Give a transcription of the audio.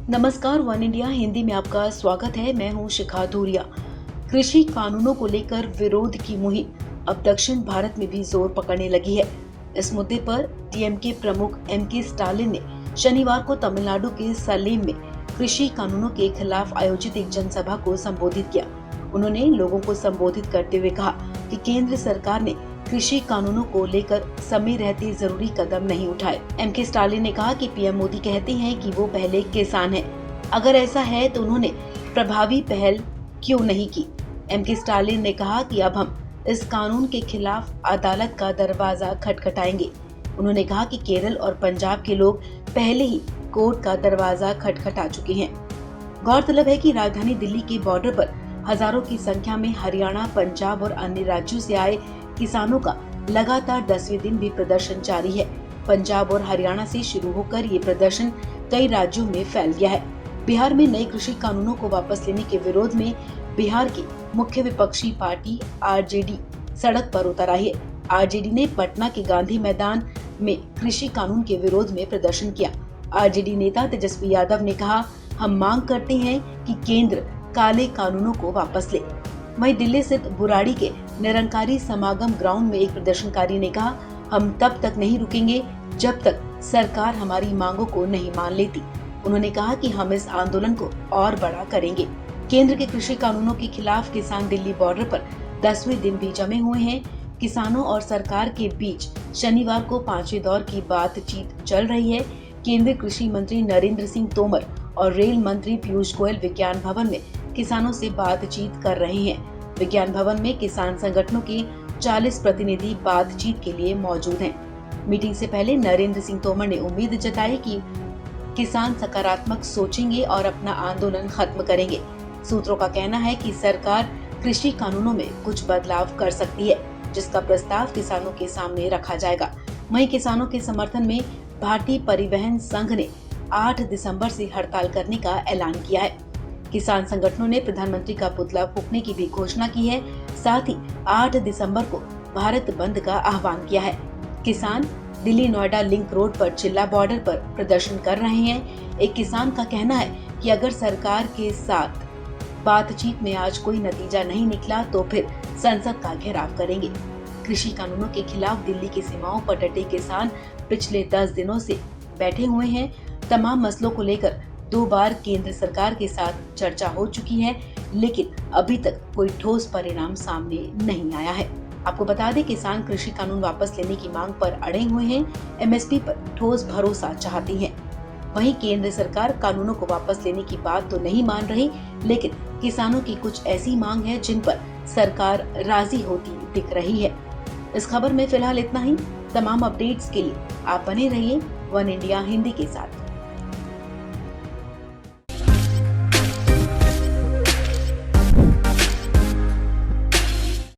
नमस्कार, one India Hindi में आपका स्वागत है। मैं हूं शिखा धूरिया। कृषि कानूनों को लेकर विरोध की मुहिम अब दक्षिण भारत में भी जोर पकड़ने लगी है। इस मुद्दे पर डीएमके प्रमुख एमके स्टालिन ने शनिवार को तमिलनाडु के सलेम में कृषि कानूनों के खिलाफ आयोजित एक जनसभा को संबोधित किया। उन्होंने लोगों को संबोधित करते हुए कहा कि केंद्र सरकार ने कृषि कानूनों को लेकर समय रहते जरूरी कदम नहीं उठाए। एमके स्टालिन ने कहा कि पीएम मोदी कहते हैं कि वो पहले किसान हैं। अगर ऐसा है तो उन्होंने प्रभावी पहल क्यों नहीं की। एमके स्टालिन ने कहा कि अब हम इस कानून के खिलाफ अदालत का दरवाजा खटखटाएंगे। उन्होंने कहा कि केरल और पंजाब के लोग पहले ही कोर्ट का दरवाजा खटखटा चुके हैं। गौरतलब है कि राजधानी दिल्ली के बॉर्डर पर हजारों की संख्या में हरियाणा, पंजाब और अन्य राज्यों से आए किसानों का लगातार 10वें दिन भी प्रदर्शन जारी है। पंजाब और हरियाणा से शुरू होकर ये प्रदर्शन कई राज्यों में फैल गया है। बिहार में नए कृषि कानूनों को वापस लेने के विरोध में बिहार की मुख्य विपक्षी पार्टी आरजेडी सड़क पर उतर आई है। आरजेडी ने पटना के गांधी मैदान में कृषि कानून के विरोध में प्रदर्शन किया। आरजेडी नेता तेजस्वी यादव ने कहा, हम मांग करते हैं कि केंद्र काले कानूनों को वापस ले। वहीं दिल्ली स्थित बुराड़ी के निरंकारी समागम ग्राउंड में एक प्रदर्शनकारी ने कहा, हम तब तक नहीं रुकेंगे जब तक सरकार हमारी मांगों को नहीं मान लेती। उन्होंने कहा कि हम इस आंदोलन को और बड़ा करेंगे। केंद्र के कृषि कानूनों के खिलाफ किसान दिल्ली बॉर्डर पर 10वें दिन भी जमे हुए हैं। किसानों और सरकार के बीच शनिवार को 5वें दौर की बातचीत चल रही है। केंद्रीय कृषि मंत्री नरेंद्र सिंह तोमर और रेल मंत्री पीयूष गोयल विज्ञान भवन में किसानों से बातचीत कर रहे हैं। विज्ञान भवन में किसान संगठनों के 40 प्रतिनिधि बातचीत के लिए मौजूद हैं। मीटिंग से पहले नरेंद्र सिंह तोमर ने उम्मीद जताई कि किसान सकारात्मक सोचेंगे और अपना आंदोलन खत्म करेंगे। सूत्रों का कहना है कि सरकार कृषि कानूनों में कुछ बदलाव कर सकती है, जिसका प्रस्ताव किसानों के सामने रखा जाएगा। वहीं किसानों के समर्थन में भारतीय परिवहन संघ ने 8 दिसंबर से हड़ताल करने का ऐलान किया है। किसान संगठनों ने प्रधानमंत्री का पुतला फूंकने की भी घोषणा की है। साथ ही 8 दिसंबर को भारत बंद का आह्वान किया है। किसान दिल्ली नोएडा लिंक रोड पर चिल्ला बॉर्डर पर प्रदर्शन कर रहे हैं। एक किसान का कहना है कि अगर सरकार के साथ बातचीत में आज कोई नतीजा नहीं निकला तो फिर संसद का घेराव करेंगे। कृषि कानूनों के खिलाफ दिल्ली की सीमाओं पर डटे किसान पिछले 10 दिनों से बैठे हुए हैं। तमाम मसलों को लेकर 2 बार केंद्र सरकार के साथ चर्चा हो चुकी है, लेकिन अभी तक कोई ठोस परिणाम सामने नहीं आया है। आपको बता दें, किसान कृषि कानून वापस लेने की मांग पर अड़े हुए हैं। एमएसपी पर ठोस भरोसा चाहती है। वहीं केंद्र सरकार कानूनों को वापस लेने की बात तो नहीं मान रही, लेकिन किसानों की कुछ ऐसी मांग है जिन पर सरकार राजी होती दिख रही है। इस खबर में फिलहाल इतना ही। तमाम अपडेट्स के लिए आप बने रहिए वन इंडिया हिंदी के साथ।